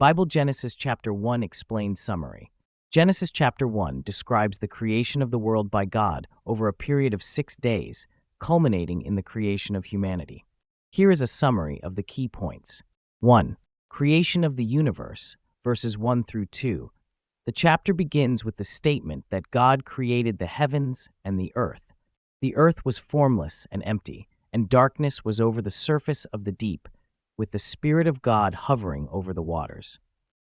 Bible Genesis chapter 1 explained summary. Genesis chapter 1 describes the creation of the world by God over a period of 6 days, culminating in the creation of humanity. Here is a summary of the key points. 1. Creation of the universe, verses 1 through 2. The chapter begins with the statement that God created the heavens and the earth. The earth was formless and empty, and darkness was over the surface of the deep, with the Spirit of God hovering over the waters.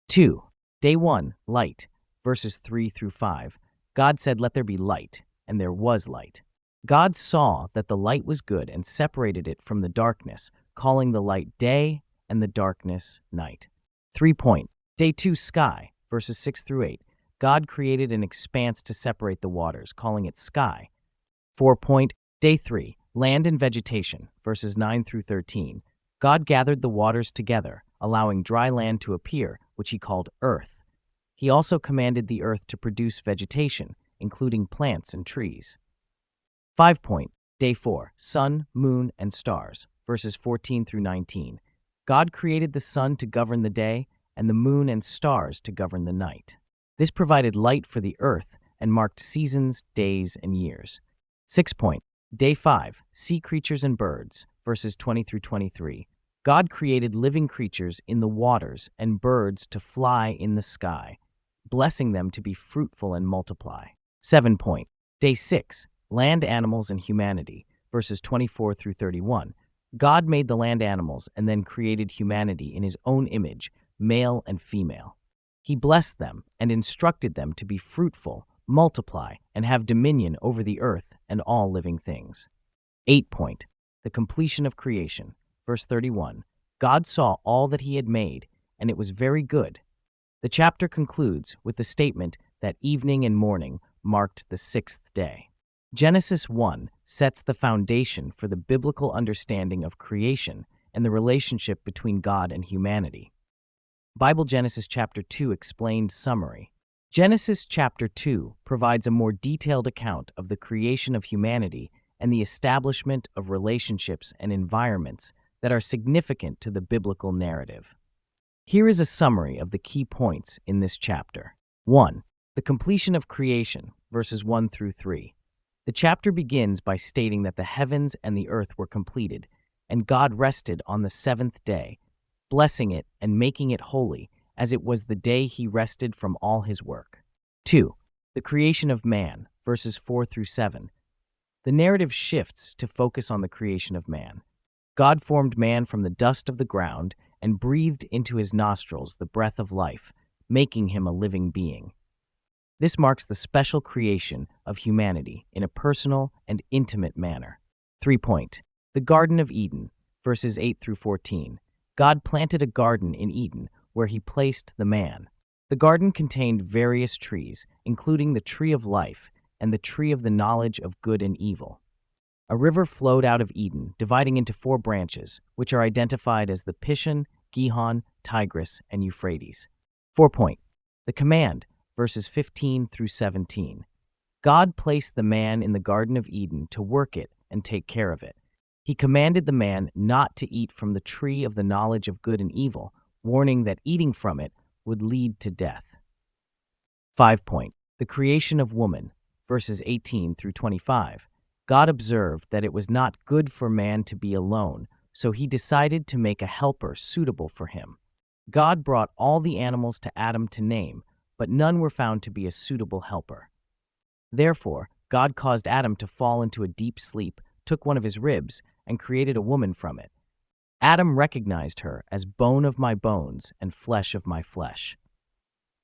2. Day 1, light, verses 3 through 5. God said, "Let there be light," and there was light. God saw that the light was good and separated it from the darkness, calling the light day and the darkness night. 3. Day 2, sky, verses 6 through 8. God created an expanse to separate the waters, calling it sky. 4. Day 3, land and vegetation, verses 9 through 13. God gathered the waters together, allowing dry land to appear, which he called earth. He also commanded the earth to produce vegetation, including plants and trees. 5. Day 4, sun, moon, and stars, verses 14 through 19. God created the sun to govern the day, and the moon and stars to govern the night. This provided light for the earth and marked seasons, days, and years. 6. Day 5, sea creatures and birds, verses 20 through 23. God created living creatures in the waters and birds to fly in the sky, blessing them to be fruitful and multiply. 7. Day 6, land animals and humanity, verses 24 through 31. God made the land animals and then created humanity in his own image, male and female. He blessed them and instructed them to be fruitful, multiply, and have dominion over the earth and all living things. 8. The completion of creation, verse 31. God saw all that he had made, and it was very good. The chapter concludes with the statement that evening and morning marked the 6th day. Genesis 1 sets the foundation for the biblical understanding of creation and the relationship between God and humanity. Bible Genesis chapter 2 explained summary. Genesis chapter 2 provides a more detailed account of the creation of humanity and the establishment of relationships and environments that are significant to the biblical narrative. Here is a summary of the key points in this chapter. 1. The completion of creation, verses 1 through 3. The chapter begins by stating that the heavens and the earth were completed, and God rested on the 7th day, blessing it and making it holy, as it was the day he rested from all his work. 2. The creation of man, verses 4 through 7. The narrative shifts to focus on the creation of man. God formed man from the dust of the ground and breathed into his nostrils the breath of life, making him a living being. This marks the special creation of humanity in a personal and intimate manner. 3. The Garden of Eden, verses 8 through 14. God planted a garden in Eden where he placed the man. The garden contained various trees, including the tree of life and the tree of the knowledge of good and evil. A river flowed out of Eden, dividing into 4 branches, which are identified as the Pishon, Gihon, Tigris, and Euphrates. 4. The command, verses 15 through 17. God placed the man in the Garden of Eden to work it and take care of it. He commanded the man not to eat from the tree of the knowledge of good and evil, warning that eating from it would lead to death. 5. The creation of woman, verses 18 through 25. God observed that it was not good for man to be alone, so he decided to make a helper suitable for him. God brought all the animals to Adam to name, but none were found to be a suitable helper. Therefore, God caused Adam to fall into a deep sleep, took one of his ribs, and created a woman from it. Adam recognized her as bone of my bones and flesh of my flesh.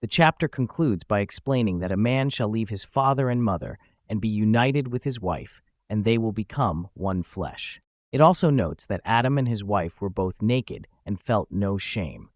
The chapter concludes by explaining that a man shall leave his father and mother and be united with his wife, and they will become one flesh. It also notes that Adam and his wife were both naked and felt no shame.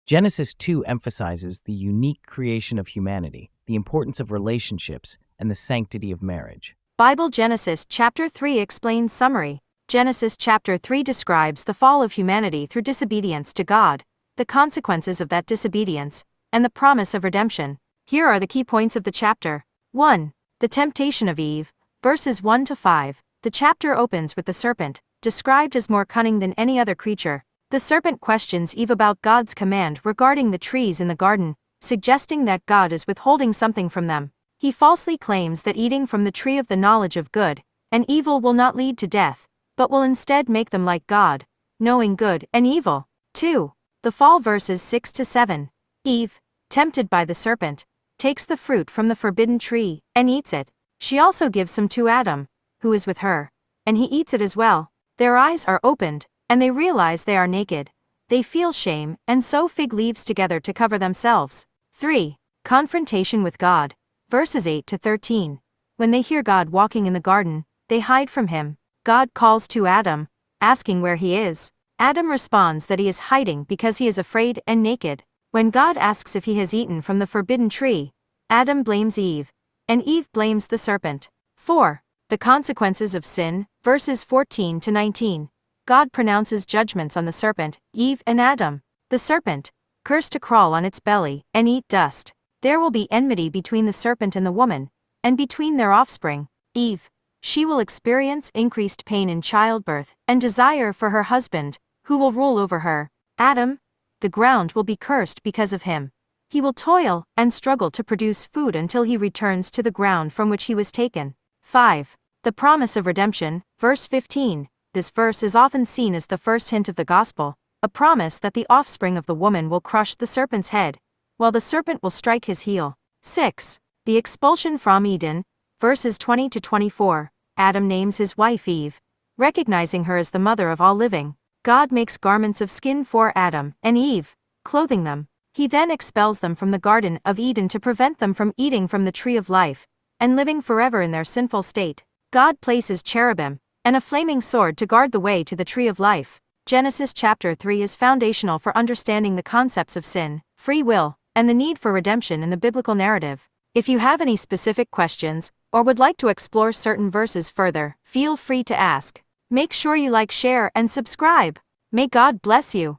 Genesis 2 emphasizes the unique creation of humanity, the importance of relationships, and the sanctity of marriage. Bible Genesis chapter 3 explains summary. Genesis chapter 3 describes the fall of humanity through disobedience to God, the consequences of that disobedience, and the promise of redemption. Here are the key points of the chapter. 1. The temptation of Eve, verses 1 to 5. The chapter opens with the serpent, described as more cunning than any other creature. The serpent questions Eve about God's command regarding the trees in the garden, suggesting that God is withholding something from them. He falsely claims that eating from the tree of the knowledge of good and evil will not lead to death, but will instead make them like God, knowing good and evil. 2. The fall verses 6-7. Eve, tempted by the serpent, takes the fruit from the forbidden tree and eats it. She also gives some to Adam, who is with her, and he eats it as well. Their eyes are opened, and they realize they are naked. They feel shame and sew fig leaves together to cover themselves. 3. Confrontation with God. Verses 8-13. When they hear God walking in the garden, they hide from him. God calls to Adam, asking where he is. Adam responds that he is hiding because he is afraid and naked. When God asks if he has eaten from the forbidden tree, Adam blames Eve, and Eve blames the serpent. 4. The consequences of sin. Verses 14-19. God pronounces judgments on the serpent, Eve and Adam. The serpent, cursed to crawl on its belly and eat dust. There will be enmity between the serpent and the woman, and between their offspring, Eve. She will experience increased pain in childbirth and desire for her husband, who will rule over her. Adam, the ground will be cursed because of him. He will toil and struggle to produce food until he returns to the ground from which he was taken. 5. The promise of redemption. Verse 15. This verse is often seen as the first hint of the gospel, a promise that the offspring of the woman will crush the serpent's head, while the serpent will strike his heel. 6. The expulsion from Eden. Verses 20-24. Adam names his wife Eve, recognizing her as the mother of all living. God makes garments of skin for Adam and Eve, clothing them. He then expels them from the Garden of Eden to prevent them from eating from the tree of life and living forever in their sinful state. God places cherubim and a flaming sword to guard the way to the tree of life. Genesis chapter 3 is foundational for understanding the concepts of sin, free will, and the need for redemption in the biblical narrative. If you have any specific questions, or would like to explore certain verses further, feel free to ask. Make sure you like, share, and subscribe. May God bless you.